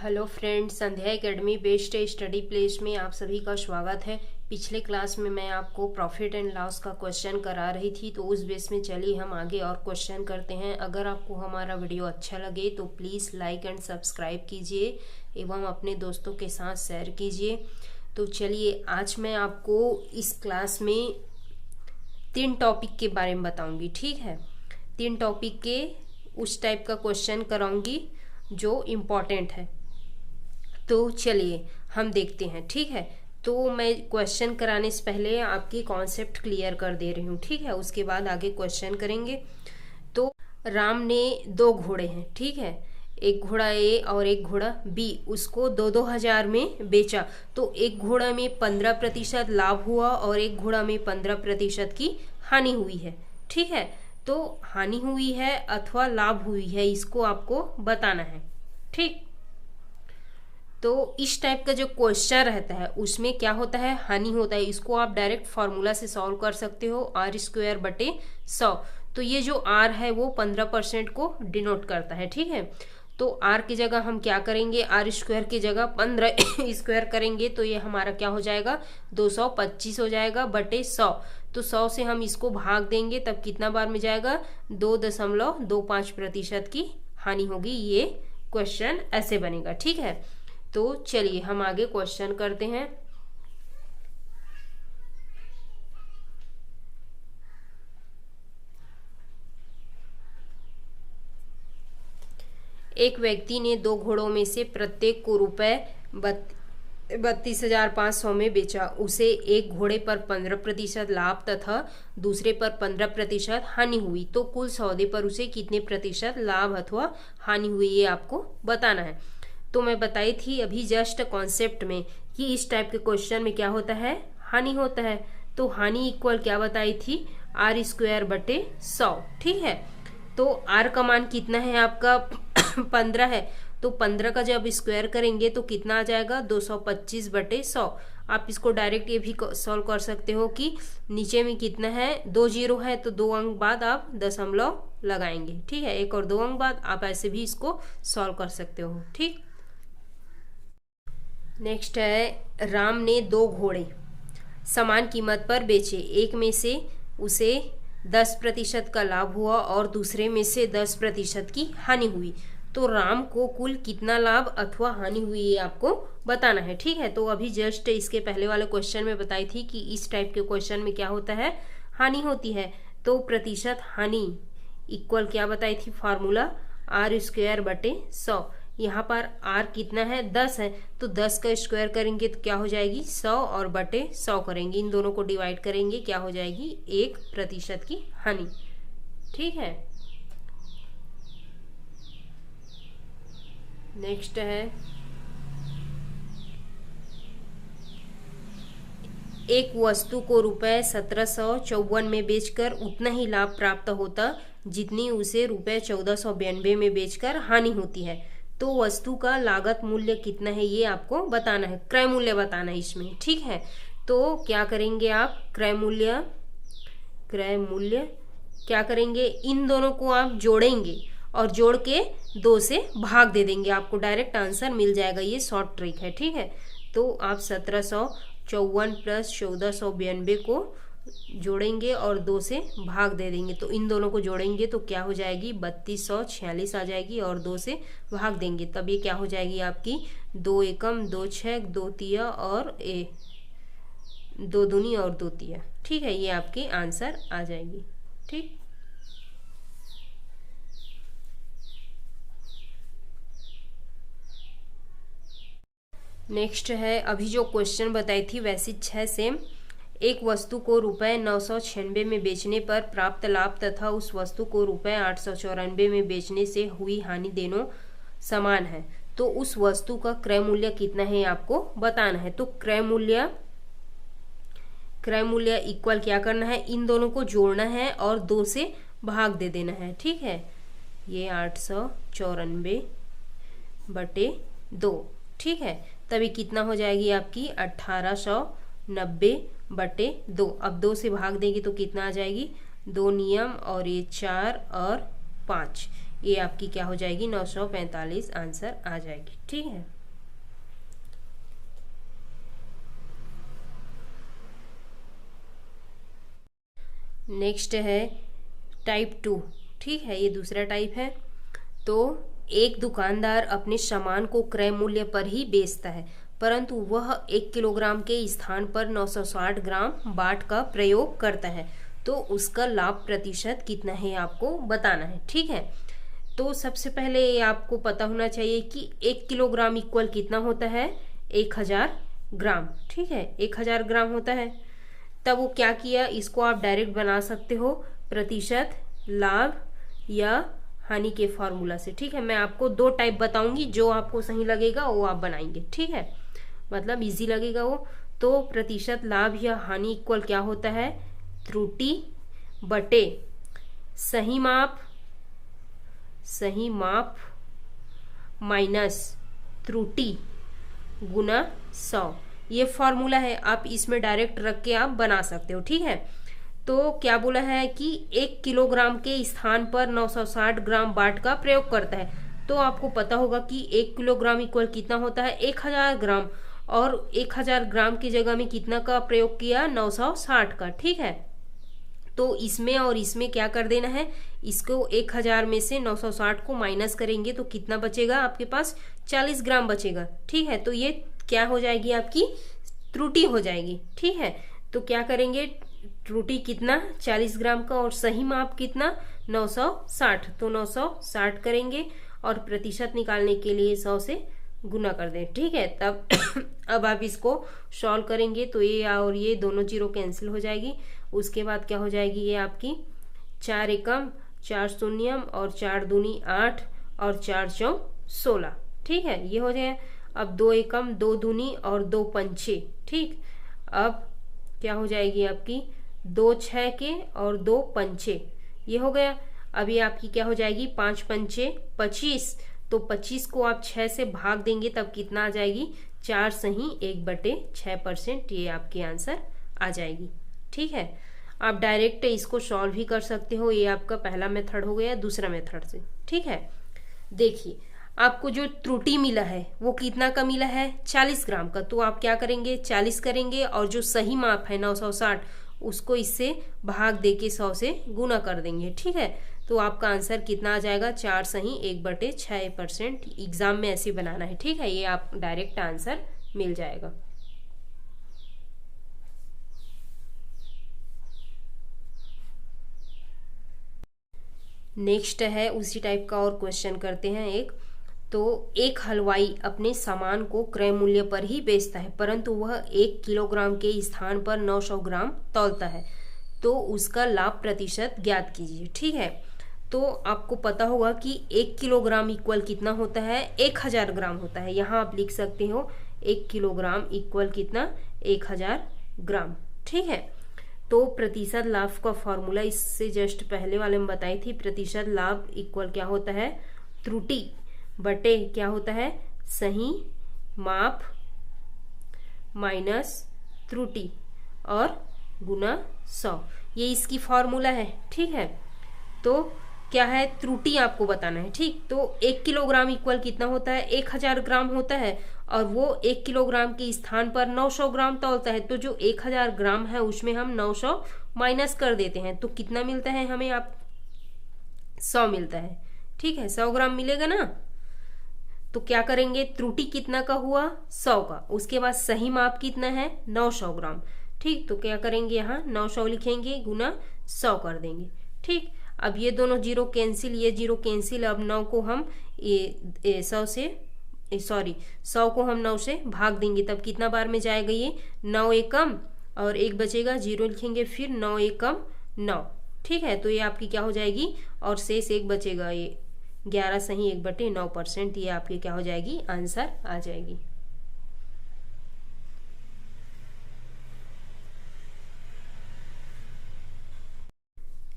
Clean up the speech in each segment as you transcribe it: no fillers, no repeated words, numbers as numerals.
Hello friends, संध्या academy based study place में आप सभी का स्वागत है। पिछले क्लास में मैं आपको प्रॉफिट एंड लॉस का क्वेश्चन करा रही थी, तो उस बेस में चलिए हम आगे और क्वेश्चन करते हैं। अगर आपको हमारा वीडियो अच्छा लगे तो प्लीज़ लाइक एंड सब्सक्राइब कीजिए एवं अपने दोस्तों के साथ शेयर कीजिए। तो चलिए, आज मैं आपको इस क्लास में 3 टॉपिक के बारे में बताऊँगी। ठीक है, 3 टॉपिक के उस टाइप का क्वेश्चन कराऊँगी जो इम्पोर्टेंट है। तो चलिए हम देखते हैं। ठीक है, तो मैं क्वेश्चन कराने से पहले आपकी कॉन्सेप्ट क्लियर कर दे रही हूँ। ठीक है, उसके बाद आगे क्वेश्चन करेंगे। तो राम ने 2 घोड़े हैं। ठीक है, एक घोड़ा ए और एक घोड़ा बी, उसको 2-2 हजार में बेचा। तो एक घोड़ा में 15% लाभ हुआ और एक घोड़ा में 15% की हानि हुई है। ठीक है, तो हानि हुई है अथवा लाभ हुई है, इसको आपको बताना है। ठीक, तो इस टाइप का जो क्वेश्चन रहता है उसमें क्या होता है, हानि होता है। इसको आप डायरेक्ट फार्मूला से सॉल्व कर सकते हो, r²/100। तो ये जो r है वो 15% को डिनोट करता है। ठीक है, तो r की जगह हम क्या करेंगे, r² की जगह 15 स्क्वायर करेंगे तो ये हमारा क्या हो जाएगा, 225 हो जाएगा बटे 100। तो 100 से हम इसको भाग देंगे तब कितना बार में जाएगा, 2.25% की हानि होगी। ये क्वेश्चन ऐसे बनेगा। ठीक है, तो चलिए हम आगे क्वेश्चन करते हैं। एक व्यक्ति ने 2 घोड़ों में से प्रत्येक को रुपए 32,500 में बेचा। उसे एक घोड़े पर 15% लाभ तथा दूसरे पर 15% हानि हुई। तो कुल सौदे पर उसे कितने प्रतिशत लाभ अथवा हानि हुई, ये आपको बताना है। तो मैं बताई थी अभी जस्ट कॉन्सेप्ट में कि इस टाइप के क्वेश्चन में क्या होता है, हानि होता है। तो हानि इक्वल क्या बताई थी, r²/100। ठीक है, तो r का मान कितना है आपका 15 है। तो 15 का जब स्क्वायर करेंगे तो कितना आ जाएगा, 225/100। आप इसको डायरेक्ट ये भी सॉल्व कर सकते हो कि नीचे में कितना है, 2 जीरो है तो 2 अंक बाद आप दशमलव लगाएंगे। ठीक है, 1 और 2 अंक बाद आप ऐसे भी इसको सॉल्व कर सकते हो। ठीक, नेक्स्ट है, राम ने 2 घोड़े समान कीमत पर बेचे। एक में से उसे 10% का लाभ हुआ और दूसरे में से 10% की हानि हुई। तो राम को कुल कितना लाभ अथवा हानि हुई, ये आपको बताना है। ठीक है, तो अभी जस्ट इसके पहले वाले क्वेश्चन में बताई थी कि इस टाइप के क्वेश्चन में क्या होता है, हानि होती है। तो प्रतिशत हानि इक्वल क्या बताई थी फार्मूला, r²/100। यहाँ पर r कितना है, 10 है। तो 10 का स्क्वायर करेंगे तो क्या हो जाएगी, 100 और बटे 100 करेंगे, इन दोनों को डिवाइड करेंगे, क्या हो जाएगी, 1% की हानि। ठीक है, नेक्स्ट है, एक वस्तु को रुपए 1754 में बेचकर उतना ही लाभ प्राप्त होता जितनी उसे रुपए 1492 में बेचकर हानि होती है। तो वस्तु का लागत मूल्य कितना है, ये आपको बताना है, क्रय मूल्य बताना है इसमें। ठीक है, तो क्या करेंगे आप, क्रय मूल्य क्या करेंगे, इन दोनों को आप जोड़ेंगे और जोड़ के 2 से भाग दे देंगे, आपको डायरेक्ट आंसर मिल जाएगा। ये शॉर्ट ट्रिक है। ठीक है, तो आप 1754 प्लस 1492 को जोड़ेंगे और 2 से भाग दे देंगे। तो इन दोनों को जोड़ेंगे तो क्या हो जाएगी, 3246 आ जाएगी और 2 से भाग देंगे तब ये क्या हो जाएगी आपकी, 2 एकम 2 छक 2 तिया और 2 दूनी और 2 तिया। ठीक है, ये आपकी आंसर आ जाएगी। ठीक, नेक्स्ट है, अभी जो क्वेश्चन बताई थी वैसी 6 सेम। एक वस्तु को रुपए 996 में बेचने पर प्राप्त लाभ तथा उस वस्तु को रुपए 894 में बेचने से हुई हानि दोनों समान है। तो उस वस्तु का क्रय मूल्य कितना है, आपको बताना है। तो क्रय मूल्य इक्वल क्या करना है, इन दोनों को जोड़ना है और 2 से भाग दे देना है। ठीक है, ये 894/2। ठीक है, तभी कितना हो जाएगी आपकी 1890/2। अब 2 से भाग देंगे तो कितना आ जाएगी, 2 नियम और ये 4 और 5, ये आपकी क्या हो जाएगी 945 आंसर आ जाएगी। ठीक है, नेक्स्ट है टाइप 2। ठीक है, ये दूसरा टाइप है। तो एक दुकानदार अपने सामान को क्रय मूल्य पर ही बेचता है, परंतु वह 1 किलोग्राम के स्थान पर 960 ग्राम बाट का प्रयोग करता है, तो उसका लाभ प्रतिशत कितना है आपको बताना है। ठीक है, तो सबसे पहले आपको पता होना चाहिए कि 1 किलोग्राम इक्वल कितना होता है 1000 ग्राम। ठीक है, 1000 ग्राम होता है। तब वो क्या किया, इसको आप डायरेक्ट बना सकते हो प्रतिशत लाभ या हानि के फॉर्मूला से। ठीक है, मैं आपको 2 टाइप बताऊंगी, जो आपको सही लगेगा वो आप बनाएंगे। ठीक है, मतलब इजी लगेगा वो। तो प्रतिशत लाभ या हानि इक्वल क्या होता है, त्रुटि बटे सही माप माइनस त्रुटि गुना 100। ये फॉर्मूला है, आप इसमें डायरेक्ट रख के आप बना सकते हो। ठीक है, तो क्या बोला है कि 1 किलोग्राम के स्थान पर 960 ग्राम बाट का प्रयोग करता है। तो आपको पता होगा कि 1 किलोग्राम इक्वल कितना होता है 1000 ग्राम, और 1000 ग्राम की जगह में कितना का प्रयोग किया 960 का। ठीक है, तो इसमें और इसमें क्या कर देना है, इसको 1000 में से 960 को माइनस करेंगे तो कितना बचेगा आपके पास 40 ग्राम बचेगा। ठीक है, तो ये क्या हो जाएगी आपकी त्रुटि हो जाएगी। ठीक है, तो क्या करेंगे, त्रुटि कितना 40 ग्राम का और सही माप कितना 960, तो 960 करेंगे और प्रतिशत निकालने के लिए 100 से गुना कर दें। ठीक है, तब अब आप इसको सॉल्व करेंगे तो ये और ये दोनों जीरो कैंसिल हो जाएगी। उसके बाद क्या हो जाएगी, ये आपकी 4 एकम 4 शून्यम और 4 दूनी 8 और 4 चौक 16। ठीक है, ये हो जाए। अब 2 एकम 2 दूनी और 2 पंचे। ठीक, अब क्या हो जाएगी आपकी 2 6 के और 2 पंचे, ये हो गया। अभी आपकी क्या हो जाएगी 5 पंचे 25, तो 25 को आप 6 से भाग देंगे तब कितना आ जाएगी 4 सही 1/6%। ये आपकी आंसर आ जाएगी। ठीक है, आप डायरेक्ट इसको सॉल्व भी कर सकते हो। ये आपका पहला मेथड हो गया, दूसरा मेथड से। ठीक है, देखिए आपको जो त्रुटि मिला है वो कितना का मिला है 40 ग्राम का, तो आप क्या करेंगे 40 करेंगे और जो सही माप है 960 उसको इससे भाग दे के 100 से गुना कर देंगे। ठीक है, तो आपका आंसर कितना आ जाएगा 4 सही 1/6%। एग्जाम में ऐसे बनाना है। ठीक है, ये आप डायरेक्ट आंसर मिल जाएगा। नेक्स्ट है उसी टाइप का और क्वेश्चन करते हैं एक। तो एक हलवाई अपने सामान को क्रय मूल्य पर ही बेचता है, परंतु वह 1 किलोग्राम के स्थान पर 900 ग्राम तौलता है, तो उसका लाभ प्रतिशत ज्ञात कीजिए। ठीक है, तो आपको पता होगा कि 1 किलोग्राम इक्वल कितना होता है 1000 ग्राम होता है। यहाँ आप लिख सकते हो 1 किलोग्राम इक्वल कितना 1000 ग्राम। ठीक है, तो प्रतिशत लाभ का फॉर्मूला इससे जस्ट पहले वाले में बताई थी। प्रतिशत लाभ इक्वल क्या होता है त्रुटि बटे क्या होता है सही माप माइनस त्रुटि और गुना 100, ये इसकी फॉर्मूला है। ठीक है, तो क्या है त्रुटि आपको बताना है। ठीक, तो 1 किलोग्राम इक्वल कितना होता है 1000 ग्राम होता है, और वो 1 किलोग्राम के स्थान पर 900 ग्राम तौलता है, तो जो 1000 ग्राम है उसमें हम 900 माइनस कर देते हैं, तो कितना मिलता है हमें आप 100 मिलता है। ठीक है, 100 ग्राम मिलेगा ना, तो क्या करेंगे त्रुटि कितना का हुआ 100 का, उसके बाद सही माप कितना है 900 ग्राम। ठीक, तो क्या करेंगे यहाँ 900 लिखेंगे गुना 100 कर देंगे। ठीक, अब ये दोनों जीरो कैंसिल, ये जीरो कैंसिल। अब 9 को हम 100 को हम 9 से भाग देंगे तब कितना बार में जाएगा ये 9 एकम और 1 बचेगा, जीरो लिखेंगे, फिर 9 एकम 9। ठीक है, तो ये आपकी क्या हो जाएगी और शेष 1 बचेगा, ये 11 सही 1/9%। ये आपकी क्या हो जाएगी आंसर आ जाएगी।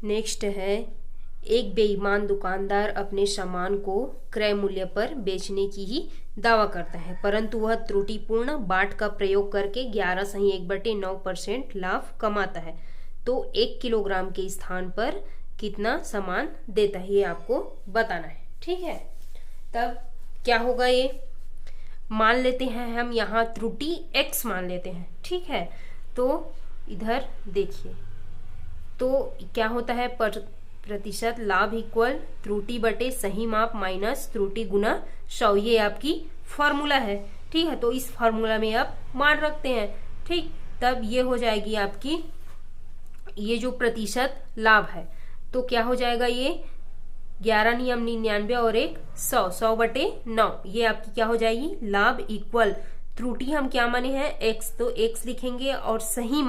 नेक्स्ट है एक बेईमान दुकानदार अपने सामान को क्रय मूल्य पर बेचने की ही दावा करता है, परंतु वह त्रुटिपूर्ण बाट का प्रयोग करके 11 सही 1/9% लाभ कमाता है, तो 1 किलोग्राम के स्थान पर कितना सामान देता है, ये आपको बताना है। ठीक है, तब क्या होगा, ये मान लेते हैं हम यहाँ त्रुटि x मान लेते हैं। ठीक है, तो इधर देखिए, तो क्या होता है, प्रतिशत लाभ इक्वल त्रुटि बटे सही माप माइनस त्रुटि गुना 100, ये आपकी फॉर्मूला है। ठीक है, तो इस फॉर्मूला में आप मान रखते हैं। ठीक, तब ये हो जाएगी आपकी, ये जो प्रतिशत लाभ है तो क्या हो जाएगा, ये 11 नियम 99 और 100 बटे 9, ये आपकी क्या हो जाएगी, लाभ इक्वल त्रुटि हम क्या माने हैं x, तो x लिखेंगे और सही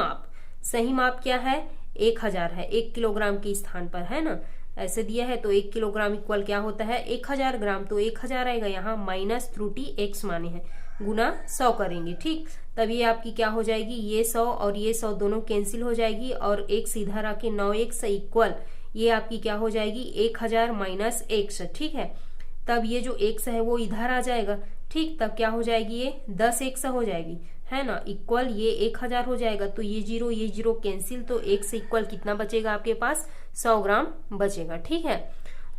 माप क्या है 1000 है, 1 किलोग्राम के स्थान पर है ना, ऐसे दिया है। तो 1 किलोग्राम इक्वल क्या होता है 1000 ग्राम, तो 1000 आएगा यहाँ, माइनस त्रुटि x माने हैं, गुना 100 करेंगे। ठीक, तब ये आपकी क्या हो जाएगी, ये 100 और ये 100 दोनों कैंसिल हो जाएगी और x इधर आके 9x इक्वल ये आपकी क्या हो जाएगी 1000 माइनस x। ठीक है, तब ये जो x है वो इधर आ जाएगा। ठीक, तब क्या हो जाएगी, ये 10x हो जाएगी, है ना, इक्वल ये 1000 हो जाएगा। तो ये जीरो कैंसिल, तो x इक्वल कितना बचेगा आपके पास, 100 ग्राम बचेगा। ठीक है,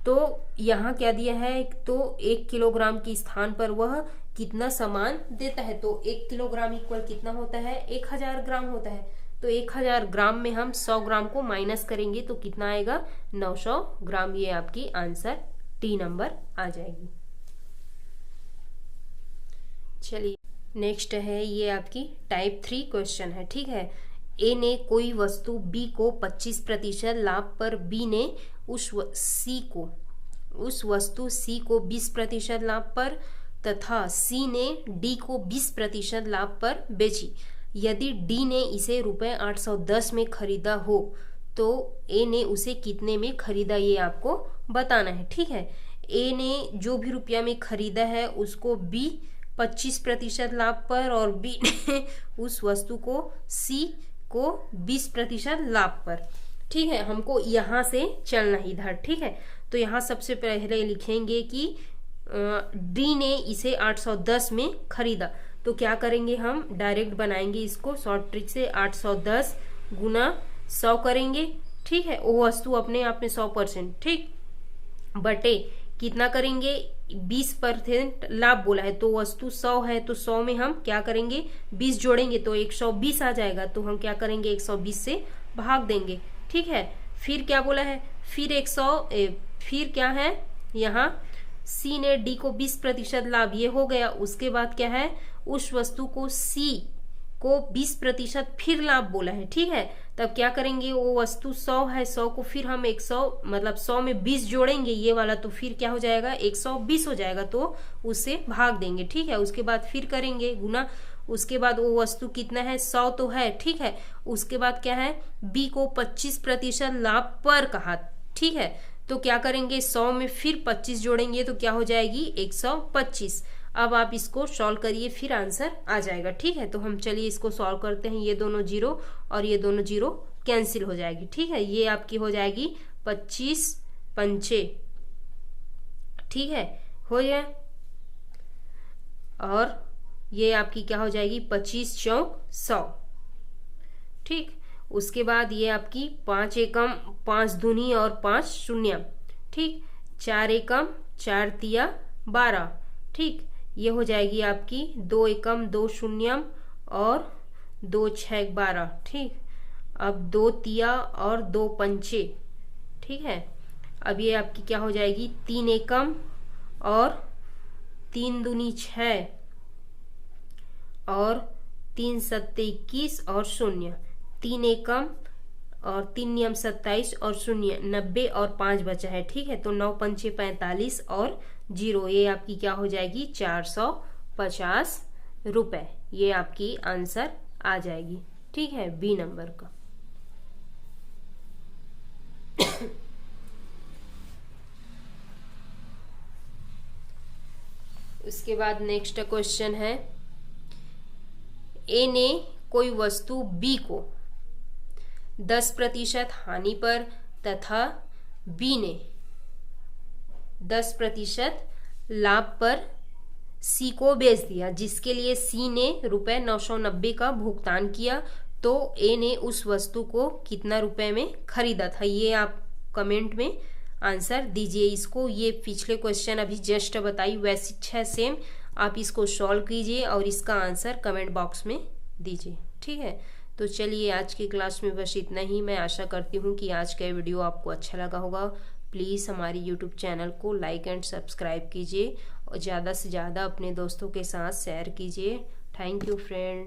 तो यहाँ क्या दिया है, तो 1 किलोग्राम के स्थान पर वह कितना सामान देता है, तो 1 किलोग्राम इक्वल कितना होता है 1000 ग्राम होता है। तो 1000 ग्राम में हम 100 ग्राम को माइनस करेंगे तो कितना आएगा 900 ग्राम, ये आपकी आंसर डी नंबर आ जाएगी। चलिए नेक्स्ट है, ये आपकी टाइप 3 क्वेश्चन है। ठीक है, ए ने कोई वस्तु बी को 25% लाभ पर बी ने उस वस्तु सी को 20% लाभ पर तथा सी ने डी को 20% लाभ पर बेची। यदि डी ने इसे रुपए 810 में खरीदा हो तो ए ने उसे कितने में खरीदा, ये आपको बताना है। ठीक है, ए ने जो भी रुपया में खरीदा है उसको बी 25% लाभ पर और बी ने उस वस्तु को सी को 20% लाभ पर। ठीक है, हमको यहाँ से चलना है इधर। ठीक है, तो यहाँ सबसे पहले लिखेंगे कि डी ने इसे 810 में खरीदा, तो क्या करेंगे, हम डायरेक्ट बनाएंगे इसको शॉर्ट ट्रिक से, 810 गुना 100 करेंगे। ठीक है, वो वस्तु अपने आप में 100%, ठीक, बटे कितना करेंगे 20% लाभ बोला है, तो वस्तु 100 है तो 100 में हम क्या करेंगे 20 जोड़ेंगे तो 120 आ जाएगा, तो हम क्या करेंगे 120 से भाग देंगे। ठीक है, फिर क्या बोला है, फिर क्या है यहाँ सी ने डी को 20% लाभ, ये हो गया। उसके बाद क्या है, उस वस्तु को सी को 20% फिर लाभ बोला है। ठीक है, तब क्या करेंगे, वो वस्तु 100 है, 100 को फिर हम 100 मतलब 100 में 20 जोड़ेंगे ये वाला, तो फिर क्या हो जाएगा 120 हो जाएगा, तो उससे भाग देंगे। ठीक है, उसके बाद फिर करेंगे गुना, उसके बाद वो वस्तु कितना है 100 तो है। ठीक है, उसके बाद क्या है, बी को 25% लाभ पर कहा। ठीक है, तो क्या करेंगे 100 में फिर 25 जोड़ेंगे तो क्या हो जाएगी 125। अब आप इसको सॉल्व करिए, फिर आंसर आ जाएगा। ठीक है, तो हम चलिए इसको सॉल्व करते हैं। ये दोनों जीरो और ये दोनों जीरो कैंसिल हो जाएगी। ठीक है, ये आपकी हो जाएगी 25 पंचे, ठीक है, हो जाए, और ये आपकी क्या हो जाएगी 25 चौक 100। ठीक, उसके बाद ये आपकी 5 एकम 5 दूनी और 5 शून्यम। ठीक, 4 एकम 4 तिया 12। ठीक, ये हो जाएगी आपकी 2 एकम 2 शून्यम और 2 छः 12। ठीक, अब 2 तिया और 2 पंचे। ठीक है, अब ये आपकी क्या हो जाएगी 3 एकम और 3 दूनी 6 और 3 सत्ते 21 और शून्य, 3 एकम और 3 नियम 27 और शून्य 90 और 5 बचा है। ठीक है, तो 9 पंचे 45 और 0, ये आपकी क्या हो जाएगी 450 रुपए, ये आपकी आंसर आ जाएगी। ठीक है, बी नंबर का। उसके बाद नेक्स्ट क्वेश्चन है, ए ने कोई वस्तु बी को 10% हानि पर तथा बी ने 10% लाभ पर सी को बेच दिया, जिसके लिए सी ने रुपए 990 का भुगतान किया, तो ए ने उस वस्तु को कितना रुपए में खरीदा था, ये आप कमेंट में आंसर दीजिए इसको। ये पिछले क्वेश्चन अभी जस्ट बताई वैसे सेम आप इसको सॉल्व कीजिए और इसका आंसर कमेंट बॉक्स में दीजिए, ठीक है। तो चलिए आज की क्लास में बस इतना ही। मैं आशा करती हूँ कि आज का वीडियो आपको अच्छा लगा होगा। प्लीज़ हमारी यूट्यूब चैनल को लाइक एंड सब्सक्राइब कीजिए और ज़्यादा से ज़्यादा अपने दोस्तों के साथ शेयर कीजिए। Thank you friend.